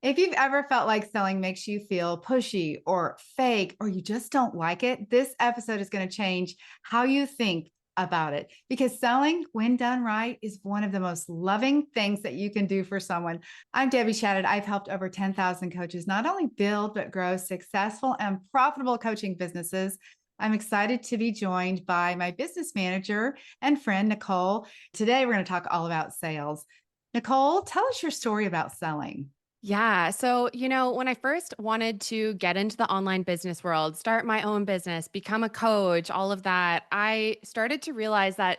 If you've ever felt like selling makes you feel pushy or fake, or you just don't like it, this episode is going to change how you think about it. Because selling, when done right, is one of the most loving things that you can do for someone. I'm Debbie Shadid. I've helped over 10,000 coaches not only build, but grow successful and profitable coaching businesses. I'm excited to be joined by my business manager and friend, Nicole. Today, we're going to talk all about sales. Nicole, tell us your story about selling. Yeah. So, when I first wanted to get into the online business world, start my own business, become a coach, all of that, I started to realize that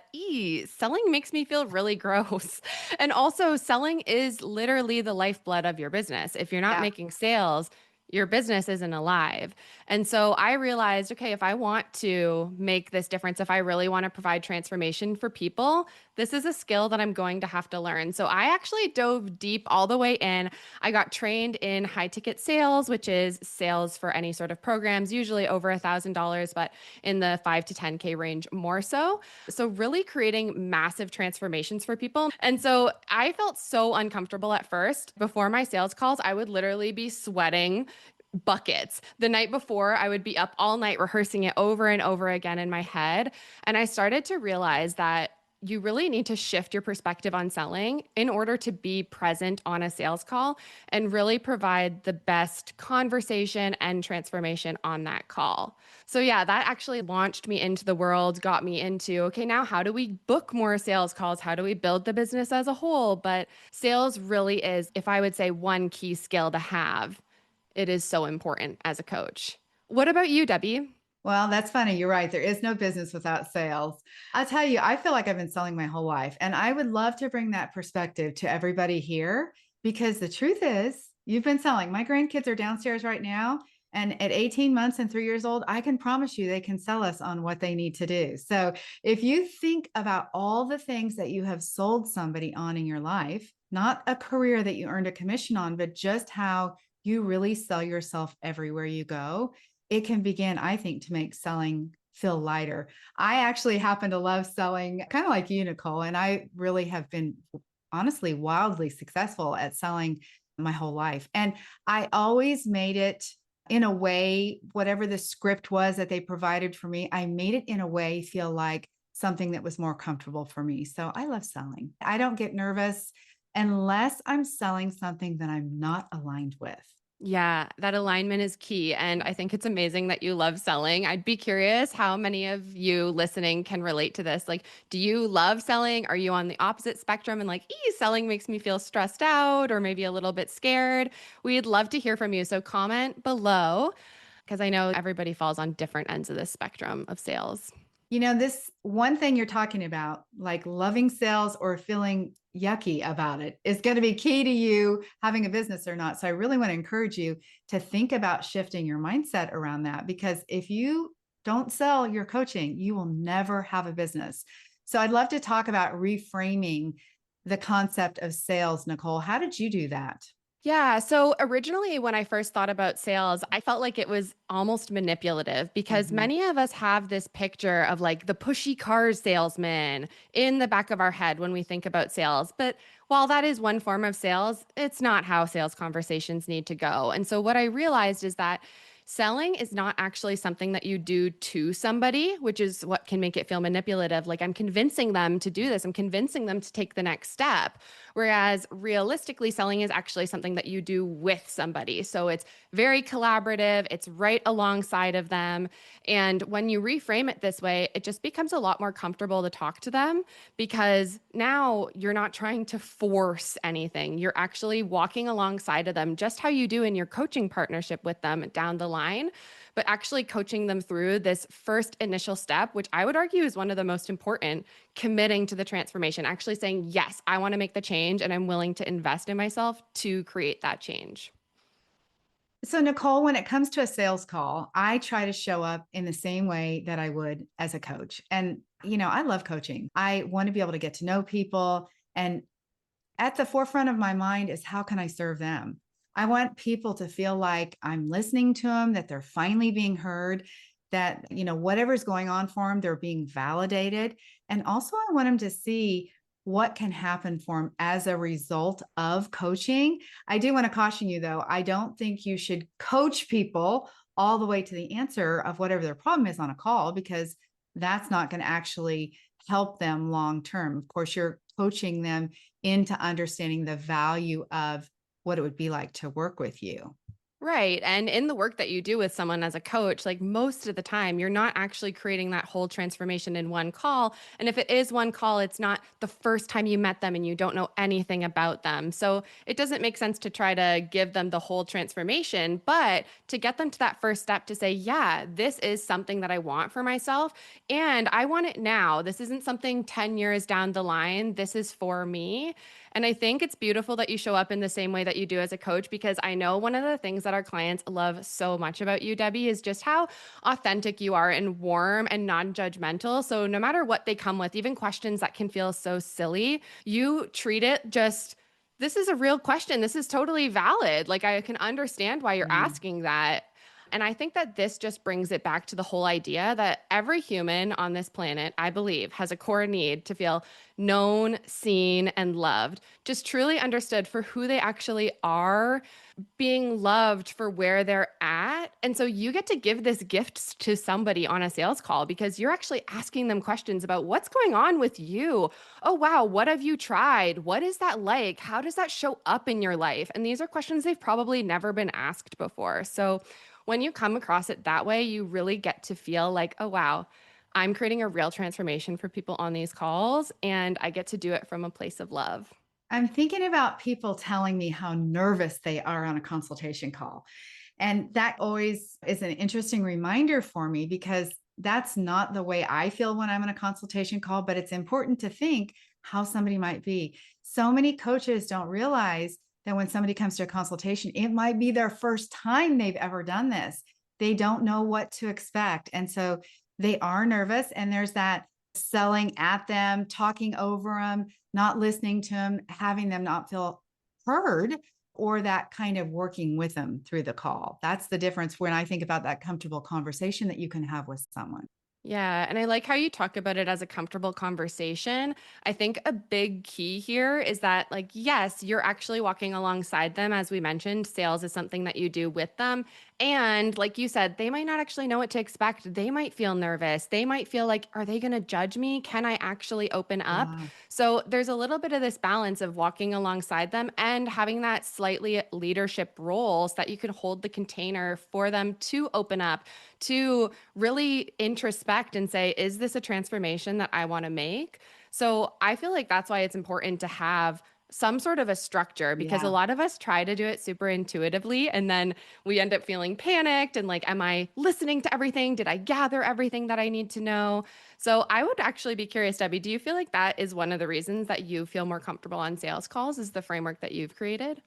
selling makes me feel really gross. And also, selling is literally the lifeblood of your business. If you're not Yeah. making sales, your business isn't alive. And so I realized, okay, if I want to make this difference, if I really want to provide transformation for people, this is a skill that I'm going to have to learn. So I actually dove deep all the way in. I got trained in high ticket sales, which is sales for any sort of programs, usually over $1,000, but in the 5 to 10K range more so. So, really creating massive transformations for people. And so, I felt so uncomfortable at first. Before my sales calls, I would literally be sweating buckets. The night before, I would be up all night rehearsing it over and over again in my head. And I started to realize that you really need to shift your perspective on selling in order to be present on a sales call and really provide the best conversation and transformation on that call. So, yeah, that actually launched me into the world, got me into okay, now how do we book more sales calls? How do we build the business as a whole? But sales really is, if I would say, one key skill to have. It is so important as a coach. What about you, Debbie? Well, that's funny. You're right. There is no business without sales. I'll tell you, I feel like I've been selling my whole life, and I would love to bring that perspective to everybody here because the truth is, you've been selling. My grandkids are downstairs right now, and at 18 months and 3 years old, I can promise you they can sell us on what they need to do. So if you think about all the things that you have sold somebody on in your life, not a career that you earned a commission on, but just how you really sell yourself everywhere you go, it can begin, I think, to make selling feel lighter. I actually happen to love selling, kind of like you, Nicole, and I really have been honestly wildly successful at selling my whole life. And I always made it in a way, whatever the script was that they provided for me, I made it in a way feel like something that was more comfortable for me. So I love selling. I don't get nervous unless I'm selling something that I'm not aligned with. Yeah, that alignment is key. And I think it's amazing that you love selling. I'd be curious how many of you listening can relate to this. Like, do you love selling? Are you on the opposite spectrum and like, selling makes me feel stressed out or maybe a little bit scared? We'd love to hear from you. So comment below because I know everybody falls on different ends of this spectrum of sales. This one thing you're talking about, like loving sales or feeling yucky about it, is going to be key to you having a business or not. So I really want to encourage you to think about shifting your mindset around that because if you don't sell your coaching, you will never have a business. So I'd love to talk about reframing the concept of sales, Nicole. How did you do that? Yeah. So originally, when I first thought about sales, I felt like it was almost manipulative because Mhm. many of us have this picture of like the pushy car salesman in the back of our head when we think about sales. But while that is one form of sales, it's not how sales conversations need to go. And so what I realized is that selling is not actually something that you do to somebody, which is what can make it feel manipulative. Like I'm convincing them to do this, I'm convincing them to take the next step. Whereas realistically, selling is actually something that you do with somebody. So it's very collaborative, it's right alongside of them. And when you reframe it this way, it just becomes a lot more comfortable to talk to them because now you're not trying to force anything. You're actually walking alongside of them, just how you do in your coaching partnership with them down the line, but actually coaching them through this first initial step, which I would argue is one of the most important, committing to the transformation, actually saying, yes, I want to make the change and I'm willing to invest in myself to create that change. So, Nicole, when it comes to a sales call, I try to show up in the same way that I would as a coach. And, I love coaching. I want to be able to get to know people. And at the forefront of my mind is how can I serve them? I want people to feel like I'm listening to them, that they're finally being heard, that, whatever's going on for them, they're being validated. And also, I want them to see what can happen for them as a result of coaching. I do want to caution you though, I don't think you should coach people all the way to the answer of whatever their problem is on a call, because that's not going to actually help them long term. Of course, you're coaching them into understanding the value of what it would be like to work with you. Right. And in the work that you do with someone as a coach, like most of the time, you're not actually creating that whole transformation in one call. And if it is one call, it's not the first time you met them and you don't know anything about them. So it doesn't make sense to try to give them the whole transformation, but to get them to that first step to say, yeah, this is something that I want for myself. And I want it now. This isn't something 10 years down the line. This is for me. And I think it's beautiful that you show up in the same way that you do as a coach, because I know one of the things that our clients love so much about you, Debbie, is just how authentic you are and warm and non judgmental. So no matter what they come with, even questions that can feel so silly, you treat it just, this is a real question. This is totally valid. Like, I can understand why you're Yeah. asking that. And I think that this just brings it back to the whole idea that every human on this planet, I believe, has a core need to feel known, seen, and loved, just truly understood for who they actually are, being loved for where they're at. And so you get to give this gift to somebody on a sales call because you're actually asking them questions about what's going on with you. Oh, wow, what have you tried? What is that like? How does that show up in your life? And these are questions they've probably never been asked before. So when you come across it that way, you really get to feel like, oh, wow, I'm creating a real transformation for people on these calls, and I get to do it from a place of love. I'm thinking about people telling me how nervous they are on a consultation call. And that always is an interesting reminder for me, because that's not the way I feel when I'm on a consultation call, but it's important to think how somebody might be. So many coaches don't realize that when somebody comes to a consultation, it might be their first time they've ever done this. They don't know what to expect. And so they are nervous, and there's that selling at them, talking over them, not listening to them, having them not feel heard, or that kind of working with them through the call. That's the difference when I think about that comfortable conversation that you can have with someone. Yeah, and I like how you talk about it as a comfortable conversation. I think a big key here is that, like, yes, you're actually walking alongside them. As we mentioned, sales is something that you do with them. And like you said, they might not actually know what to expect. They might feel nervous. They might feel like, are they going to judge me? Can I actually open up? Yeah. So there's a little bit of this balance of walking alongside them and having that slightly leadership role so that you can hold the container for them to open up, to really introspect and say, is this a transformation that I want to make? So I feel like that's why it's important to have some sort of a structure, because a Yeah. lot of us try to do it super intuitively and then we end up feeling panicked and like, am I listening to everything? Did I gather everything that I need to know? So I would actually be curious, Debbie, do you feel like that is one of the reasons that you feel more comfortable on sales calls, is the framework that you've created?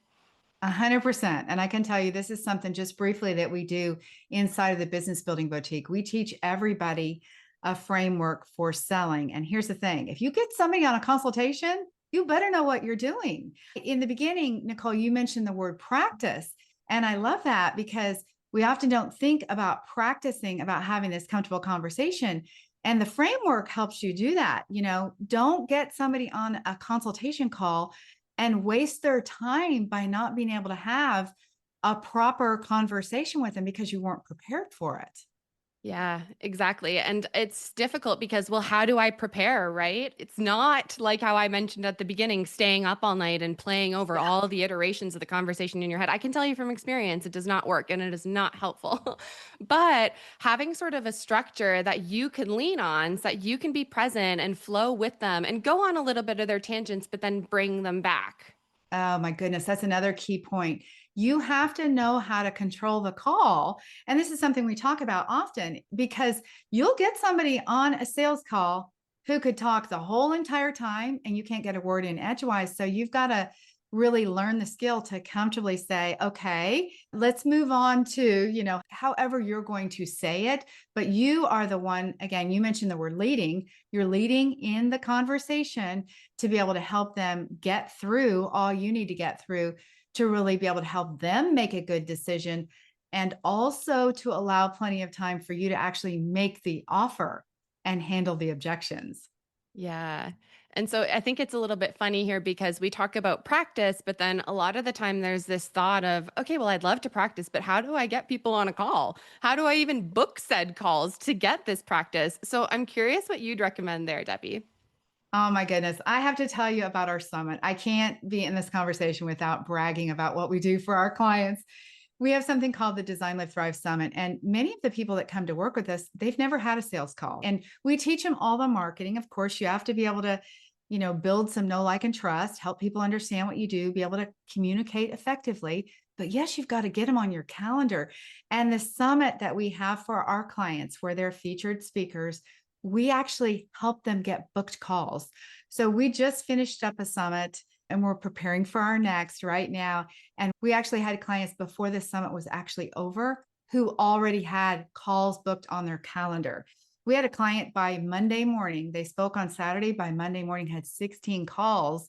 100%. And I can tell you, this is something just briefly that we do inside of the Business Building Boutique. We teach everybody a framework for selling. And here's the thing, if you get somebody on a consultation, you better know what you're doing. In the beginning, Nicole, you mentioned the word practice. And I love that, because we often don't think about practicing, about having this comfortable conversation. And the framework helps you do that. Don't get somebody on a consultation call and waste their time by not being able to have a proper conversation with them because you weren't prepared for it. Yeah, exactly. And it's difficult because, well, how do I prepare, right? It's not like how I mentioned at the beginning, staying up all night and playing over Yeah. all the iterations of the conversation in your head. I can tell you from experience, it does not work and it is not helpful. But having sort of a structure that you can lean on so that you can be present and flow with them and go on a little bit of their tangents, but then bring them back. Oh my goodness, that's another key point. You have to know how to control the call. And this is something we talk about often, because you'll get somebody on a sales call who could talk the whole entire time and you can't get a word in edgewise. So you've got to really learn the skill to comfortably say, okay, let's move on to, however you're going to say it. But you are the one, again, you mentioned the word leading. You're leading in the conversation to be able to help them get through all you need to get through, to really be able to help them make a good decision, and also to allow plenty of time for you to actually make the offer and handle the objections. Yeah. And so I think it's a little bit funny here because we talk about practice, but then a lot of the time there's this thought of, okay, well, I'd love to practice, but how do I get people on a call? How do I even book said calls to get this practice? So I'm curious what you'd recommend there, Debbie. Oh my goodness. I have to tell you about our summit. I can't be in this conversation without bragging about what we do for our clients. We have something called the Design Live Thrive Summit. And many of the people that come to work with us, they've never had a sales call. And we teach them all the marketing. Of course, you have to be able to, build some know, like, and trust, help people understand what you do, be able to communicate effectively. But yes, you've got to get them on your calendar. And the summit that we have for our clients, where they're featured speakers, we actually help them get booked calls. So we just finished up a summit and we're preparing for our next right now. And we actually had clients before the summit was actually over who already had calls booked on their calendar. We had a client by Monday morning. They spoke on Saturday. By Monday morning, had 16 calls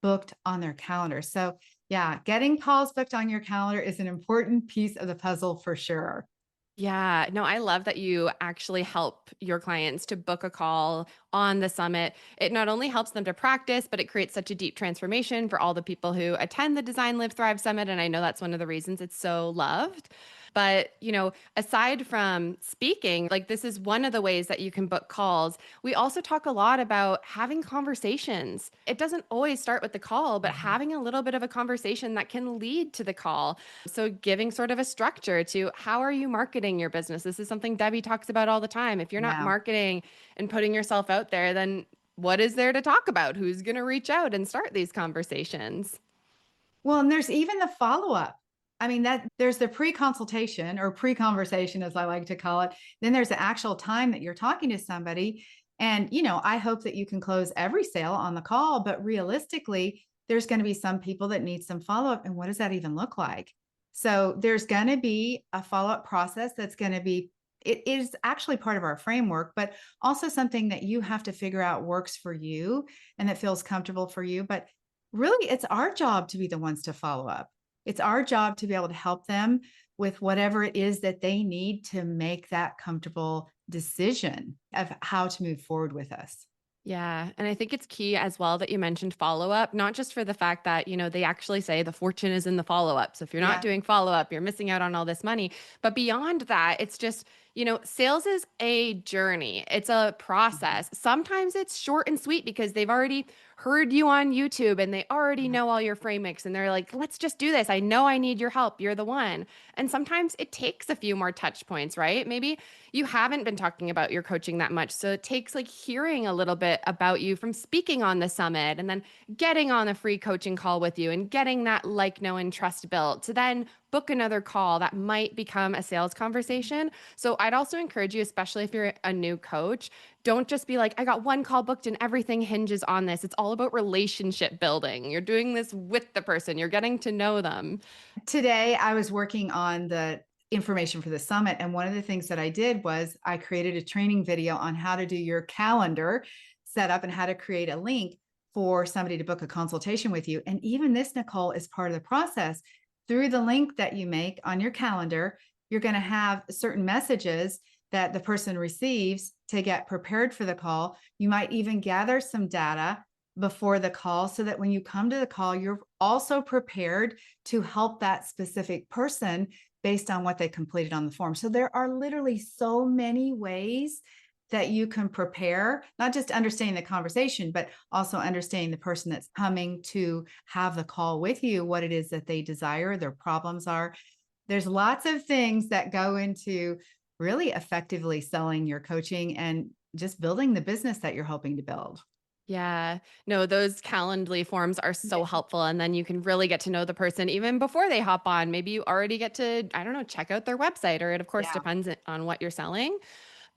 booked on their calendar. So, yeah, getting calls booked on your calendar is an important piece of the puzzle for sure. Yeah, no, I love that you actually help your clients to book a call on the summit. It not only helps them to practice, but it creates such a deep transformation for all the people who attend the Design Live Thrive Summit. And I know that's one of the reasons it's so loved. But, aside from speaking, like this is one of the ways that you can book calls. We also talk a lot about having conversations. It doesn't always start with the call, but Mhm. having a little bit of a conversation that can lead to the call. So, giving sort of a structure to how are you marketing your business? This is something Debbie talks about all the time. If you're not Yeah. marketing and putting yourself out there, then what is there to talk about? Who's going to reach out and start these conversations? Well, and there's even the follow-up. I mean, that there's the pre-consultation or pre-conversation, as I like to call it. Then there's the actual time that you're talking to somebody. And, I hope that you can close every sale on the call, but realistically, there's going to be some people that need some follow-up. And what does that even look like? So there's going to be a follow-up process that's going to be, it is actually part of our framework, but also something that you have to figure out works for you and that feels comfortable for you. But really, it's our job to be the ones to follow up. It's our job to be able to help them with whatever it is that they need to make that comfortable decision of how to move forward with us. Yeah. And I think it's key as well that you mentioned follow up, not just for the fact that, they actually say the fortune is in the follow up. So if you're not Yeah. doing follow up, you're missing out on all this money. But beyond that, it's just, sales is a journey, it's a Mhm. process. Sometimes it's short and sweet because they've already heard you on YouTube and they already Yeah. know all your frame mix and they're like, let's just do this. I know I need your help. You're the one. And sometimes it takes a few more touch points, right? Maybe you haven't been talking about your coaching that much. So it takes like hearing a little bit about you from speaking on the summit and then getting on a free coaching call with you and getting that like, know, and trust built to then book another call that might become a sales conversation. So I'd also encourage you, especially if you're a new coach, don't just be like, I got one call booked and everything hinges on this. It's all about relationship building. You're doing this with the person, you're getting to know them. Today, I was working on the information for the summit. And one of the things that I did was I created a training video on how to do your calendar setup and how to create a link for somebody to book a consultation with you. And even this, Nicole, is part of the process. Through the link that you make on your calendar, you're going to have certain messages that the person receives to get prepared for the call. You might even gather some data before the call so that when you come to the call, you're also prepared to help that specific person based on what they completed on the form. So there are literally so many ways that you can prepare, not just understanding the conversation, but also understanding the person that's coming to have the call with you, what it is that they desire, their problems are. There's lots of things that go into really effectively selling your coaching and just building the business that you're hoping to build. Yeah. No, those Calendly forms are so Yeah. helpful. And then you can really get to know the person even before they hop on. Maybe you already get to, I don't know, check out their website, or it, of course, Yeah. depends on what you're selling.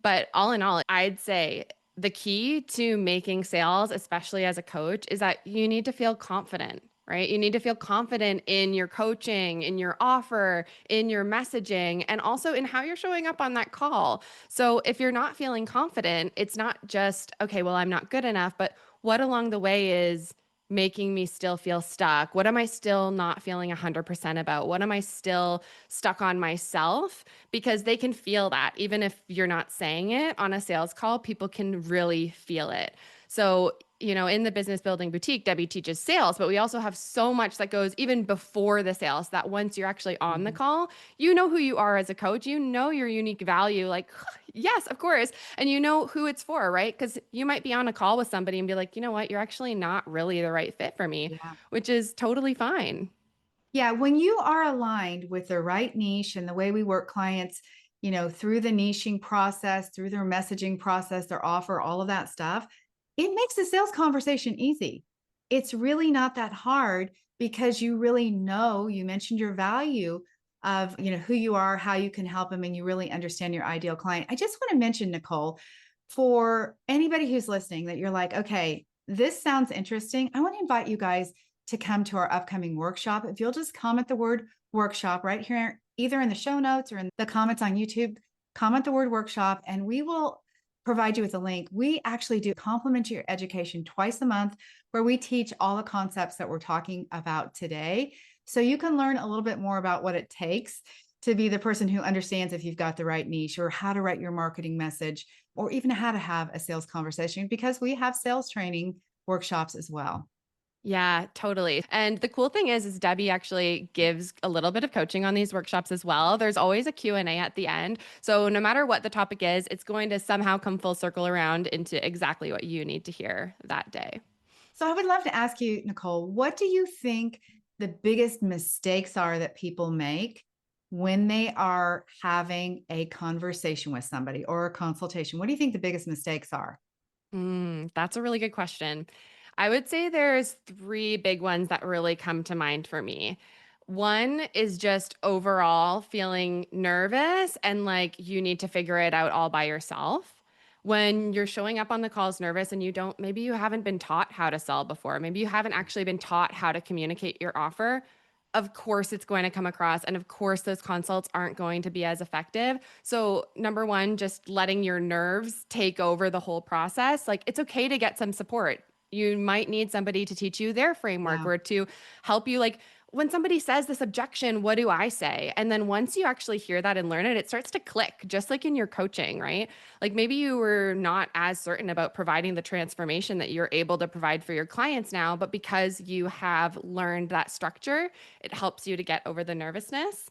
But all in all, I'd say the key to making sales, especially as a coach, is that you need to feel confident, right? You need to feel confident in your coaching, in your offer, in your messaging, and also in how you're showing up on that call. So if you're not feeling confident, it's not just, okay, well, I'm not good enough, but what along the way is making me still feel stuck? What am I still not feeling 100% about? What am I still stuck on myself? Because they can feel that. Even if you're not saying it on a sales call, people can really feel it. So in the business building boutique, Debbie teaches sales, but we also have so much that goes even before the sales that once you're actually on the Mhm. call, you know who you are as a coach, you know your unique value. Like, yes, of course. And you know who it's for, right? Because you might be on a call with somebody and be like, you know what, you're actually not really the right fit for me, Yeah. which is totally fine. Yeah, when you are aligned with the right niche and the way we work clients, through the niching process, through their messaging process, their offer, all of that stuff, it makes the sales conversation easy. It's really not that hard because you really know, you mentioned your value of, who you are, how you can help them, and you really understand your ideal client. I just want to mention, Nicole, for anybody who's listening, that you're like, okay, this sounds interesting. I want to invite you guys to come to our upcoming workshop. If you'll just comment the word workshop right here, either in the show notes or in the comments on YouTube, comment the word workshop, and we will provide you with a link. We actually do complimentary education twice a month where we teach all the concepts that we're talking about today. So you can learn a little bit more about what it takes to be the person who understands if you've got the right niche, or how to write your marketing message, or even how to have a sales conversation, because we have sales training workshops as well. Yeah, totally. And the cool thing is Debbie actually gives a little bit of coaching on these workshops as well. There's always a Q&A at the end. So no matter what the topic is, it's going to somehow come full circle around into exactly what you need to hear that day. So I would love to ask you, Nicole, what do you think the biggest mistakes are that people make when they are having a conversation with somebody or a consultation? What do you think the biggest mistakes are? That's a really good question. I would say there's three big ones that really come to mind for me. One is just overall feeling nervous and like you need to figure it out all by yourself. When you're showing up on the calls nervous and maybe you haven't been taught how to sell before, maybe you haven't actually been taught how to communicate your offer. Of course, it's going to come across, and of course, those consults aren't going to be as effective. So, number one, just letting your nerves take over the whole process. Like, it's okay to get some support. You might need somebody to teach you their framework Yeah. or to help you. Like, when somebody says this objection, what do I say? And then once you actually hear that and learn it, it starts to click, just like in your coaching, right? Like maybe you were not as certain about providing the transformation that you're able to provide for your clients now, but because you have learned that structure, it helps you to get over the nervousness.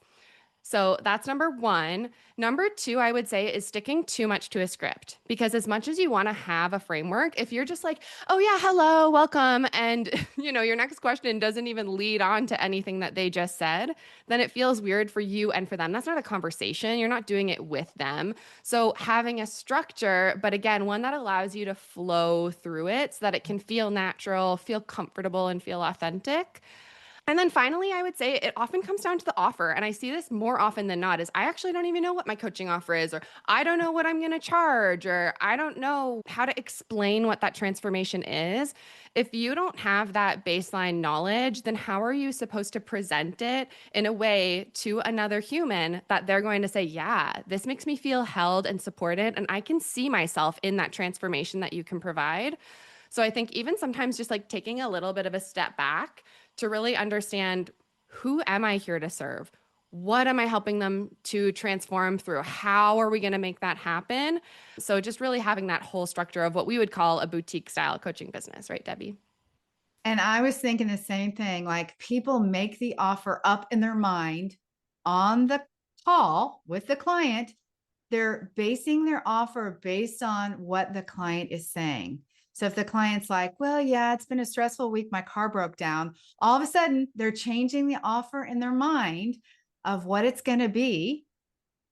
So that's number one. Number two, I would say, is sticking too much to a script. Because as much as you want to have a framework, if you're just like, oh, yeah, hello, welcome, and your next question doesn't even lead on to anything that they just said, then it feels weird for you and for them. That's not a conversation. You're not doing it with them. So having a structure, but again, one that allows you to flow through it so that it can feel natural, feel comfortable, and feel authentic. And then finally, I would say it often comes down to the offer. And I see this more often than not is I actually don't even know what my coaching offer is, or I don't know what I'm going to charge, or I don't know how to explain what that transformation is. If you don't have that baseline knowledge, then how are you supposed to present it in a way to another human that they're going to say, yeah, this makes me feel held and supported, and I can see myself in that transformation that you can provide. So I think even sometimes just like taking a little bit of a step back to really understand, who am I here to serve? What am I helping them to transform through? How are we going to make that happen? So just really having that whole structure of what we would call a boutique style coaching business, right, Debbie? And I was thinking the same thing. Like, people make the offer up in their mind on the call with the client. They're basing their offer based on what the client is saying. So if the client's like, well, yeah, it's been a stressful week, my car broke down, all of a sudden they're changing the offer in their mind of what it's going to be,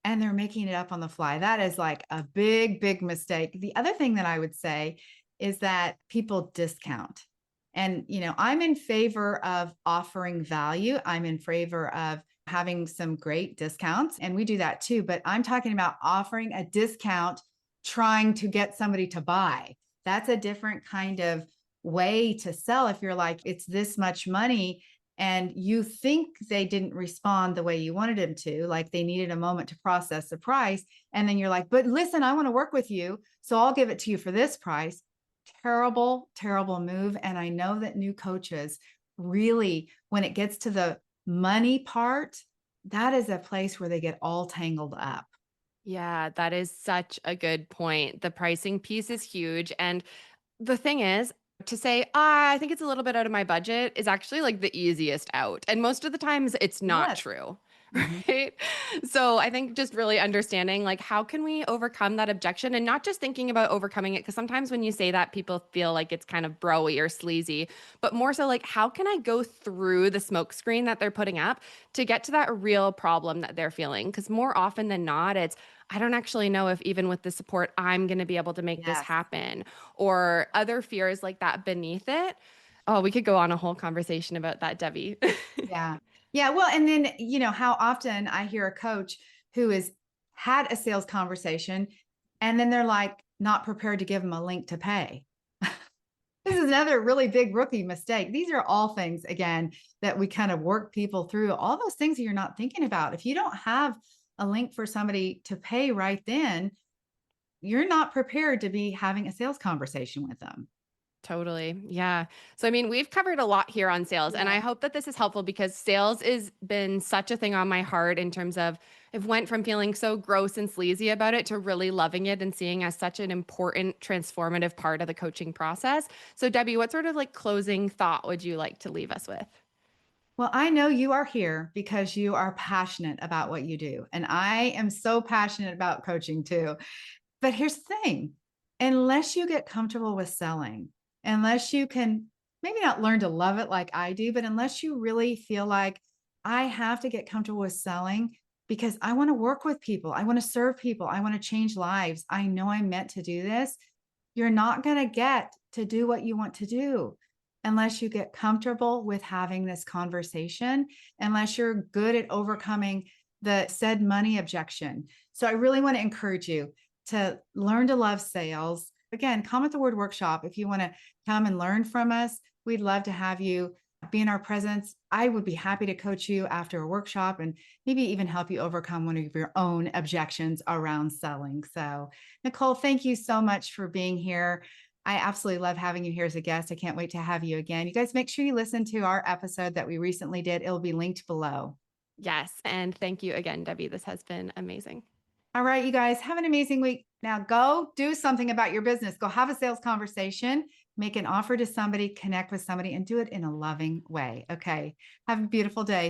and they're making it up on the fly. That is like a big, big mistake. The other thing that I would say is that people discount. And, I'm in favor of offering value. I'm in favor of having some great discounts, and we do that too. But I'm talking about offering a discount, trying to get somebody to buy. That's a different kind of way to sell. If you're like, it's this much money, and you think they didn't respond the way you wanted them to, like they needed a moment to process the price. And then you're like, but listen, I want to work with you, so I'll give it to you for this price. Terrible, terrible move. And I know that new coaches really, when it gets to the money part, that is a place where they get all tangled up. Yeah, that is such a good point. The pricing piece is huge. And the thing is, To say, "Ah, I think it's a little bit out of my budget," is actually like the easiest out. And most of the times it's not Yes. true. Mhm. Right? So I think just really understanding like how can we overcome that objection and not just thinking about overcoming it because sometimes when you say that people feel like it's kind of broy or sleazy, but more so like how can I go through the smoke screen that they're putting up to get to that real problem that they're feeling? Because more often than not, it's I don't actually know if even with the support I'm going to be able to make this Yes. happen or other fears like that beneath it. Oh, we could go on a whole conversation about that, Debbie. Yeah. Yeah. Well, and then, how often I hear a coach who has had a sales conversation and then they're like not prepared to give them a link to pay. This is another really big rookie mistake. These are all things, again, that we kind of work people through. All those things that you're not thinking about. If you don't have a link for somebody to pay right then, you're not prepared to be having a sales conversation with them. Totally. Yeah. So, I mean, we've covered a lot here on sales, and Yeah. I hope that this is helpful because sales has been such a thing on my heart in terms of I've went from feeling so gross and sleazy about it to really loving it and seeing as such an important transformative part of the coaching process. So, Debbie, what sort of like closing thought would you like to leave us with? Well, I know you are here because you are passionate about what you do. And I am so passionate about coaching too. But here's the thing, unless you get comfortable with selling, unless you can maybe not learn to love it like I do, but unless you really feel like I have to get comfortable with selling because I want to work with people, I want to serve people, I want to change lives, I know I'm meant to do this, you're not going to get to do what you want to do unless you get comfortable with having this conversation, unless you're good at overcoming the said money objection. So I really want to encourage you to learn to love sales. Again, come at the word workshop if you want to come and learn from us. We'd love to have you be in our presence. I would be happy to coach you after a workshop and maybe even help you overcome one of your own objections around selling. So, Nicole, thank you so much for being here. I absolutely love having you here as a guest. I can't wait to have you again. You guys make sure you listen to our episode that we recently did. It'll be linked below. Yes. And thank you again, Debbie. This has been amazing. All right, you guys, have an amazing week. Now go do something about your business. Go have a sales conversation, make an offer to somebody, connect with somebody, and do it in a loving way. Okay. Have a beautiful day.